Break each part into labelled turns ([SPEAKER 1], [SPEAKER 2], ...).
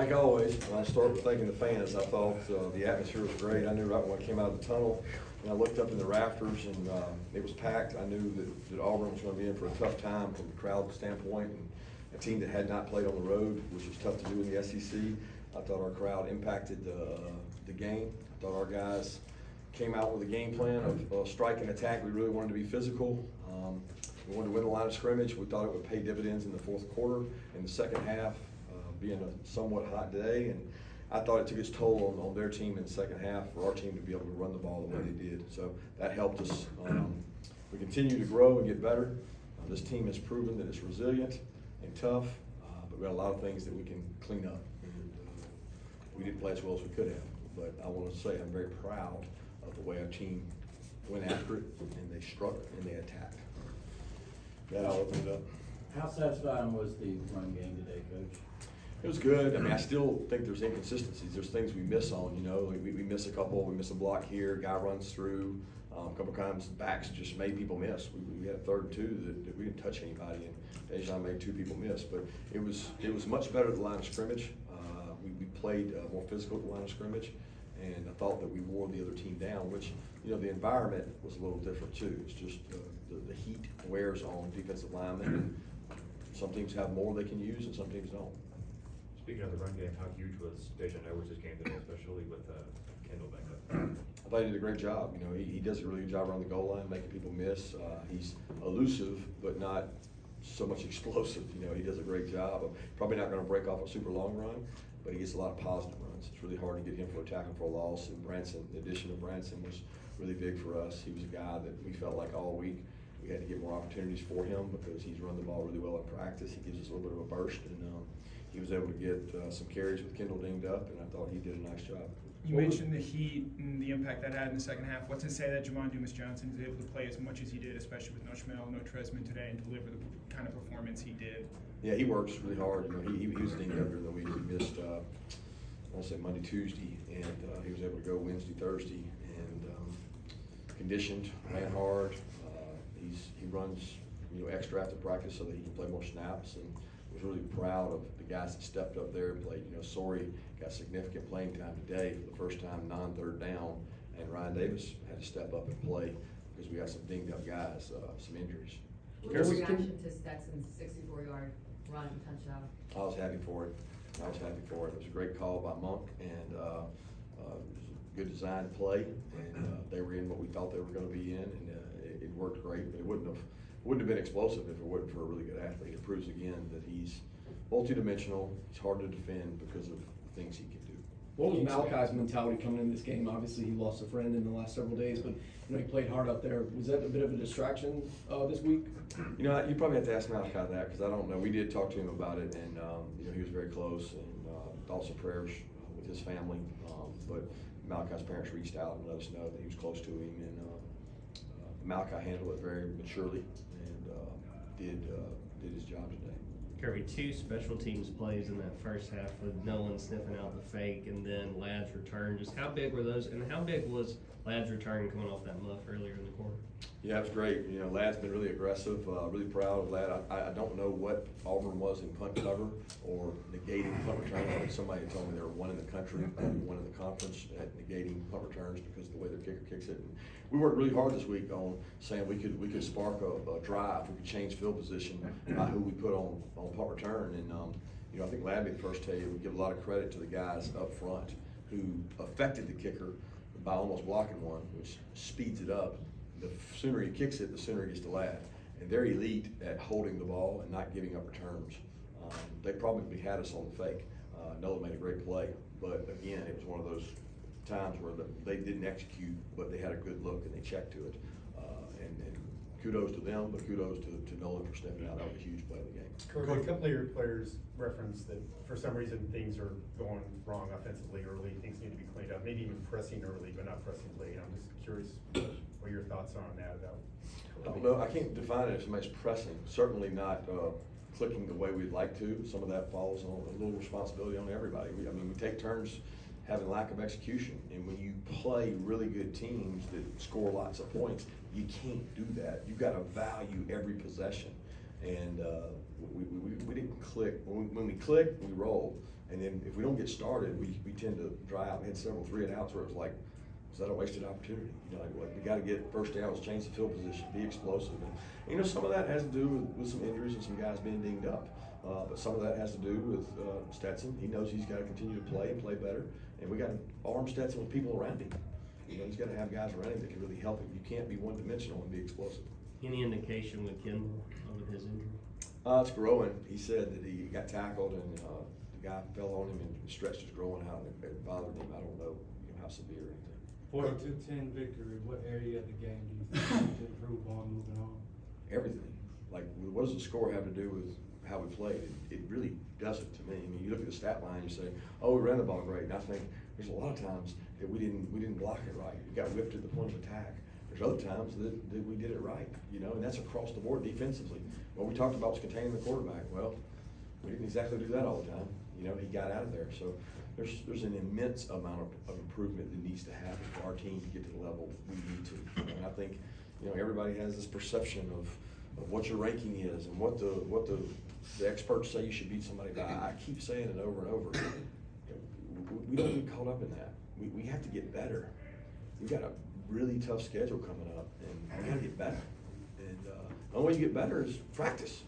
[SPEAKER 1] Like always, I start with thanking the fans. I thought the atmosphere was great. I knew right when I came out of the tunnel, and I looked up in the rafters, and it was packed. I knew that Auburn was going to be in for a tough time from the crowd standpoint, and a team that had not played on the road, which was tough to do in the SEC. I thought our crowd impacted the game. I thought our guys came out with a game plan of strike and attack. We really wanted to be physical. We wanted to win the line of scrimmage. We thought it would pay dividends in the fourth quarter. In the second half, being a somewhat hot day, and I thought it took its toll on their team in the second half for our team to be able to run the ball the way they did. So that helped us. We continue to grow and get better. This team has proven that it's resilient and tough, but we got a lot of things that we can clean up. And, we didn't play as well as we could have, but I want to say I'm very proud of the way our team went after it, and they struck and they attacked. That I'll open it up.
[SPEAKER 2] How satisfying was the run game today, Coach?
[SPEAKER 1] It was good. I mean, I still think there's inconsistencies. There's things we miss on, you know. We miss a couple. We miss a block here. Guy runs through. A couple times backs just made people miss. We had a third and two that we didn't touch anybody, and Dejan made two people miss. But it was much better at the line of scrimmage. We played more physical at the line of scrimmage, and I thought that we wore the other team down, which, you know, the environment was a little different too. It's just the heat wears on defensive linemen. Some teams have more they can use, and some teams don't.
[SPEAKER 3] Speaking of the run game, how huge was Dejan Edwards' game today, especially with Kendall back up?
[SPEAKER 1] I thought he did a great job. You know, he does a really good job around the goal line, making people miss. He's elusive, but not so much explosive. You know, he does a great job. Probably not going to break off a super long run, but he gets a lot of positive runs. It's really hard to get him for a tackle for a loss. And Branson, the addition of Branson was really big for us. He was a guy that we felt like all week we had to get more opportunities for him because he's run the ball really well in practice. He gives us a little bit of a burst, and he was able to get some carries with Kendall dinged up, and I thought he did a nice job.
[SPEAKER 4] You mentioned the heat and the impact that had in the second half. What's to say that Javon Dumas-Johnson is able to play as much as he did, especially with no Schmel, no Tresman today, and deliver the kind of performance he did?
[SPEAKER 1] Yeah, he works really hard. You know, he was dinged up during the week. He missed, I want to say Monday, Tuesday, and he was able to go Wednesday, Thursday, and conditioned, ran hard. He runs, you know, extra after practice so that he can play more snaps, and was really proud of the guys that stepped up there and played. You know, Sori got significant playing time today for the first time, non-third down, and Ryan Davis had to step up and play because we got some dinged up guys, some injuries.
[SPEAKER 5] What was your reaction to Stetson's 64-yard run touchdown?
[SPEAKER 1] I was happy for it. I was happy for it. It was a great call by Monk, and it was a good design play, and they were in what we thought they were going to be in, and it worked great. But it wouldn't have been explosive if it wasn't for a really good athlete. It proves again that he's multidimensional. He's hard to defend because of the things he can do.
[SPEAKER 6] What was Malachi's mentality coming in this game? Obviously, he lost a friend in the last several days, but you know he played hard out there. Was that a bit of a distraction this week?
[SPEAKER 1] You know, you probably have to ask Malachi that because I don't know. We did talk to him about it, and you know he was very close, and thoughts and prayers with his family. But Malachi's parents reached out and let us know that he was close to him, and Malachi handled it very maturely and did his job today.
[SPEAKER 7] Kirby, two special teams plays in that first half with Nolan sniffing out the fake and then Ladd's return. Just how big were those, and how big was Ladd's return coming off that muff earlier in the quarter?
[SPEAKER 1] Yeah, it was great. You know, Ladd's been really aggressive, really proud of Ladd. I don't know what Auburn was in punt cover or negating punt return. I think somebody told me they were one in the country, one in the conference at negating punt returns because of the way their kicker kicks it. And we worked really hard this week on saying we could spark a drive. We could change field position by who we put on punt return. And you know, I think Ladd made the first tell you we give a lot of credit to the guys up front who affected the kicker by almost blocking one, which speeds it up. The sooner he kicks it, the sooner he gets to Ladd. And they're elite at holding the ball and not giving up returns. They probably had us on the fake. Nolan made a great play, but again, it was one of those times where they didn't execute, but they had a good look and they checked to it. And kudos to them, but kudos to Nolan for stepping out. That was a huge play of the game.
[SPEAKER 8] Coach, a couple of your players referenced that for some reason things are going wrong offensively early, things need to be cleaned up, maybe even pressing early, but not pressing late. I'm just curious what your thoughts are on that.
[SPEAKER 1] I don't know, I can't define it if somebody's pressing. Certainly not clicking the way we'd like to. Some of that falls on a little responsibility on everybody. I mean, we take turns having lack of execution, and when you play really good teams that score lots of points, you can't do that. You've got to value every possession, and we didn't click. When we clicked, we rolled, And then if we don't get started, we tend to dry out. We had several 3-and-outs where it was like, is that a wasted opportunity? You know, like we gotta get first downs, change the field position, be explosive. And, you know, some of that has to do with some injuries and some guys being dinged up. But some of that has to do with Stetson. He knows he's gotta continue to play and play better. And we gotta arm Stetson with people around him. You know, he's gotta have guys around him that can really help him. You can't be one-dimensional and be explosive.
[SPEAKER 7] Any indication with Kendall of his injury?
[SPEAKER 1] It's growing. He said that he got tackled and the guy fell on him and stretched his groin out and it bothered him. I don't know, how severe or anything.
[SPEAKER 9] 42-10 victory, what area of the game do you think you need to improve on moving on?
[SPEAKER 1] Everything. Like, what does the score have to do with how we played? It really doesn't to me. I mean, you look at the stat line, you say, oh, we ran the ball great. And I think there's a lot of times that we didn't block it right. We got whipped at the point of attack. There's other times that we did it right, and that's across the board defensively. What we talked about was containing the quarterback. Well, we didn't exactly do that all the time. He got out of there. So there's an immense amount of improvement that needs to happen for our team to get to the level we need to. And I think, everybody has this perception of what your ranking is and what the experts say you should beat somebody by. I keep saying it over and over. We don't get caught up in that. We have to get better. We've got a really tough schedule coming up, and we gotta get better. And the only way you get better is practice.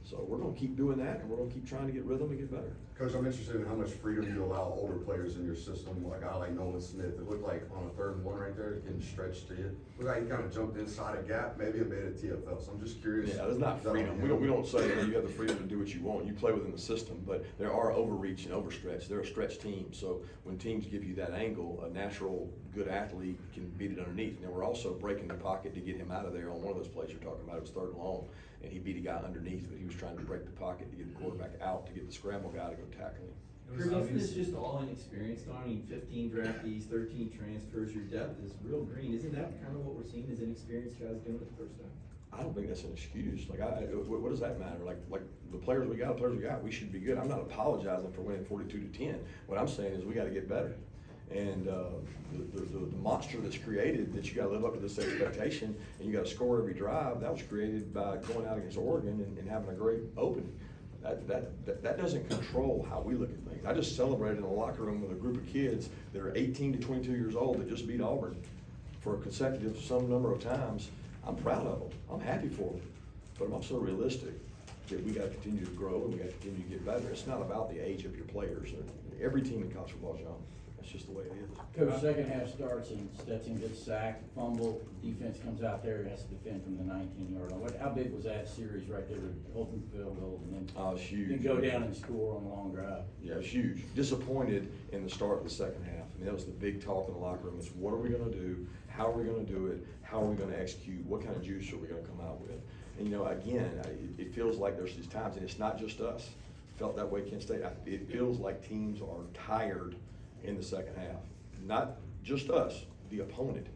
[SPEAKER 1] So we're gonna keep doing that, and we're gonna keep trying to get rhythm and get better.
[SPEAKER 10] Coach, I'm interested in how much freedom you allow older players in your system, like a guy like Nolan Smith. It looked like on a 3rd and 1 right there, getting stretched to you. It looked like he kind of jumped inside a gap, maybe it made it TFL. So I'm just curious.
[SPEAKER 1] Yeah, there's not freedom. We don't say that you have the freedom to do what you want. You play within the system, but there are overreach and overstretch. They're a stretch team. So when teams give you that angle, a natural good athlete can beat it underneath. Now we're also breaking the pocket to get him out of there on one of those plays you're talking about. It was 3rd and long, and he beat a guy underneath, but he was trying to break the pocket to get the quarterback out to get the scramble guy to go tackle him.
[SPEAKER 11] Kirby, isn't this just all inexperienced? I mean, 15 draftees, 13 transfers, your depth is real green. Isn't that kind of what we're seeing as inexperienced guys doing it the first time?
[SPEAKER 1] I don't think that's an excuse. What does that matter? Like the players we got, we should be good. I'm not apologizing for winning 42-10. What I'm saying is we got to get better. And the monster that's created, that you got to live up to this expectation, and you got to score every drive, that was created by going out against Oregon and having a great opening. That doesn't control how we look at things. I just celebrated in the locker room with a group of kids that are 18 to 22 years old that just beat Auburn for a consecutive some number of times. I'm proud of them. I'm happy for them. But I'm also realistic that we got to continue to grow and we got to continue to get better. It's not about the age of your players. Every team in college football is young. That's just the way it is.
[SPEAKER 2] Coach, second half starts and Stetson gets sacked, fumble, defense comes out there and has to defend from the 19-yard line. How big was that series right there, open field goal, and then
[SPEAKER 1] It's huge.
[SPEAKER 2] then go down and score on a long drive?
[SPEAKER 1] Yeah, it's huge. Disappointed in the start of the second half. I mean, that was the big talk in the locker room. It's what are we going to do? How are we going to do it? How are we going to execute? What kind of juice are we going to come out with? And again, it feels like there's these times, and it's not just us. Felt that way Kent State. It feels like teams are tired in the second half. Not just us, the opponent.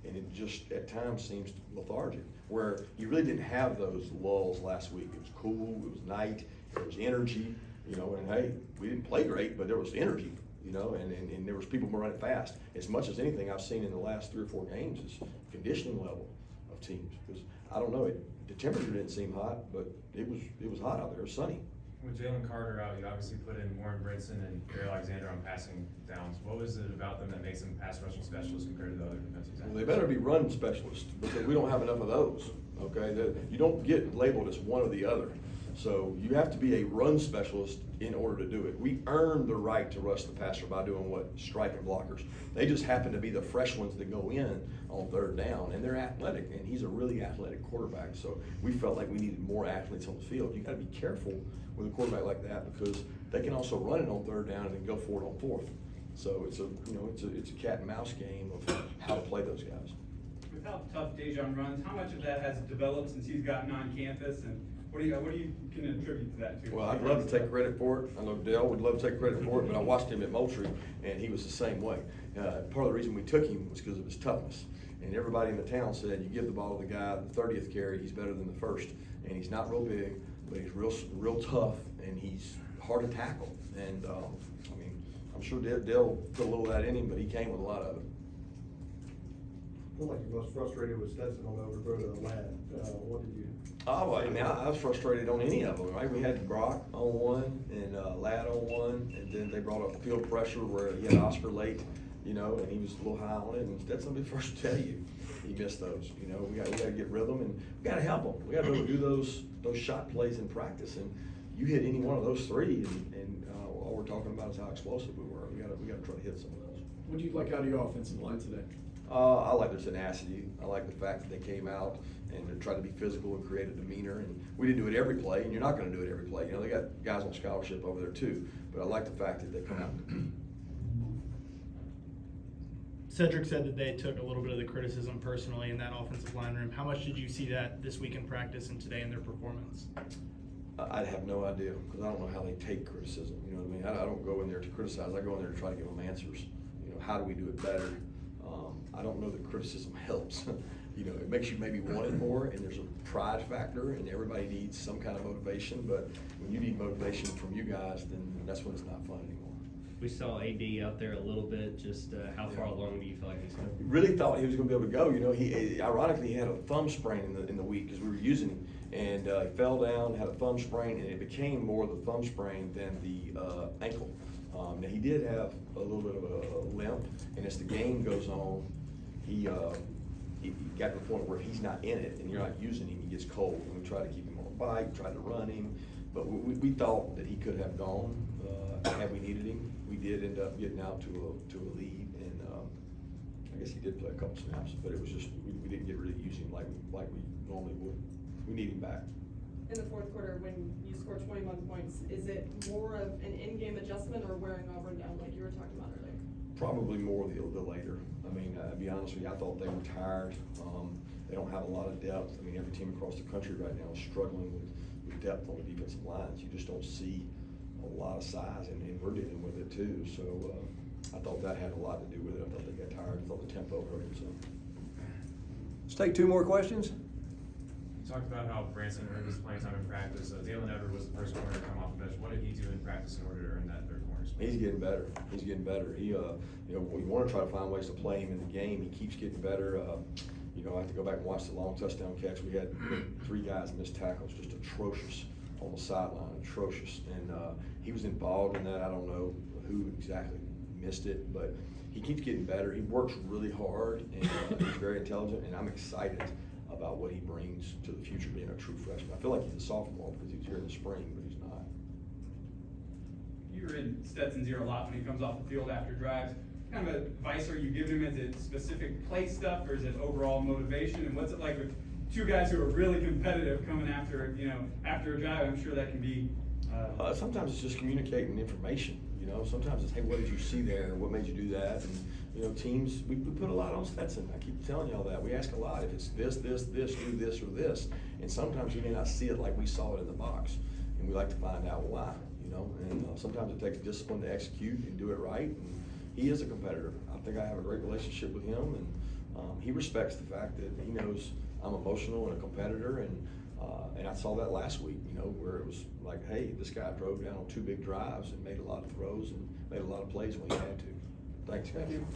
[SPEAKER 1] And it just at times seems lethargic, where you really didn't have those lulls last week. It was cool, it was night, there was energy, and hey, we didn't play great, but there was energy, and there was people running fast. As much as anything I've seen in the last 3 or 4 games is conditioning level of teams. Because I don't know, the temperature didn't seem hot, but it was hot out there, it was sunny.
[SPEAKER 3] With Jalen Carter out, you obviously put in Warren Brinson and Gary Alexander on passing downs. What was it about them that makes them pass rushing specialists compared to the other defensive ends?
[SPEAKER 1] Well, they better be run specialists, because we don't have enough of those, okay? You don't get labeled as one or the other. So you have to be a run specialist in order to do it. We earn the right to rush the passer by doing what? Striking blockers. They just happen to be the fresh ones that go in on 3rd down, and they're athletic, and he's a really athletic quarterback. So we felt like we needed more athletes on the field. You gotta be careful with a quarterback like that, because they can also run it on 3rd down and then go for it on 4th. So it's a cat and mouse game of how to play those guys.
[SPEAKER 12] With how tough Dejon runs, how much of that has developed since he's gotten on campus, and what do you can attribute to that to?
[SPEAKER 1] Well, I'd love to take credit for it. I know Dale would love to take credit for it, but I watched him at Moultrie, and he was the same way. Part of the reason we took him was because of his toughness. And everybody in the town said, you give the ball to the guy, the 30th carry, he's better than the first. And he's not real big, but he's real tough, and he's hard to tackle. And, I'm sure Dale put a little of that in him, but he came with a lot of it.
[SPEAKER 9] feel like you're most frustrated with Stetson on the overthrow to the lad. What did you?
[SPEAKER 1] Oh, I mean, I was frustrated on any of them, right? We had Brock on one and Ladd on one, and then they brought up field pressure where he had Oscar late, you know, and he was a little high on it, and Stetson will be first to tell you, he missed those, you know. We gotta get rhythm, and we gotta help him. We gotta be able to do those shot plays in practice, and you hit any one of those three, and all we're talking about is how explosive we were. We gotta try to hit some of those.
[SPEAKER 6] What do you like out of your offensive line today?
[SPEAKER 1] I like their tenacity. I like the fact that they came out and they tried to be physical and create a demeanor. And we didn't do it every play, and you're not going to do it every play. You know, they got guys on scholarship over there too. But I like the fact that they come out and compete.
[SPEAKER 13] Cedric said that they took a little bit of the criticism personally in that offensive line room. How much did you see that this week in practice and today in their performance?
[SPEAKER 1] I'd have no idea because I don't know how they take criticism. You know what I mean? I don't go in there to criticize. I go in there to try to give them answers. You know, how do we do it better? I don't know that criticism helps. You know, it makes you maybe want it more, and there's a pride factor, and everybody needs some kind of motivation. But when you need motivation from you guys, then that's when it's not fun anymore.
[SPEAKER 7] We saw AD out there a little bit. Just how far along do you feel like he's going?
[SPEAKER 1] Really thought he was going to be able to go. You know, he ironically had a thumb sprain in the week because we were using him, and he fell down, had a thumb sprain, and it became more the thumb sprain than the ankle. Now he did have a little bit of a limp, and as the game goes on, he got to the point where he's not in it, and you're not using him. He gets cold, and we try to keep him on a bike, tried to run him, but we thought that he could have gone had we needed him. We did end up getting out to a lead, and I guess he did play a couple snaps, but it was just we didn't get really use him like we normally would. We need him back.
[SPEAKER 14] In the fourth quarter, when you score 21 points, is it more of an in-game adjustment or wearing Auburn down like you were talking about earlier?
[SPEAKER 1] Probably more the later. I mean, to be honest with you, I thought they were tired. They don't have a lot of depth. I mean, every team across the country right now is struggling with depth on the defensive lines. You just don't see a lot of size, and we're dealing with it too. So I thought that had a lot to do with it. I thought they got tired. I thought the tempo hurt them some.
[SPEAKER 15] Let's take two more questions.
[SPEAKER 3] You talked about how Branson earned his playing time in practice. Dalen Everett was the first corner to come off the bench. What did he do in practice in order to earn that third corner spot?
[SPEAKER 1] He's getting better. He's getting better. He, you know, we want to try to find ways to play him in the game. He keeps getting better. You know, I have to go back and watch the long touchdown catch. We had three guys miss tackles, just atrocious on the sideline, atrocious. And he was involved in that. I don't know who exactly missed it, but he keeps getting better. He works really hard, and he's very intelligent, and I'm excited about what he brings to the future being a true freshman. I feel like he's a sophomore because he's here in the spring, but he's not.
[SPEAKER 12] You're in Stetson's ear a lot when he comes off the field after drives. What kind of advice are you giving him? Is it specific play stuff, or is it overall motivation? And what's it like with two guys who are really competitive coming after, you know, after a drive? I'm sure that can be.
[SPEAKER 1] Sometimes it's just communicating information. You know, sometimes it's, hey, what did you see there? What made you do that? And you know, teams, we put a lot on Stetson. I keep telling y'all that. We ask a lot. If it's this, do this, or this. And sometimes you may not see it like we saw it in the box. And we like to find out why, you know. And sometimes it takes discipline to execute and do it right. And he is a competitor. I think I have a great relationship with him. And he respects the fact that he knows I'm emotional and a competitor. And I saw that last week, you know, where it was like, hey, this guy drove down on two big drives and made a lot of throws and made a lot of plays when he had to. Thanks, guys.
[SPEAKER 15] Thank you.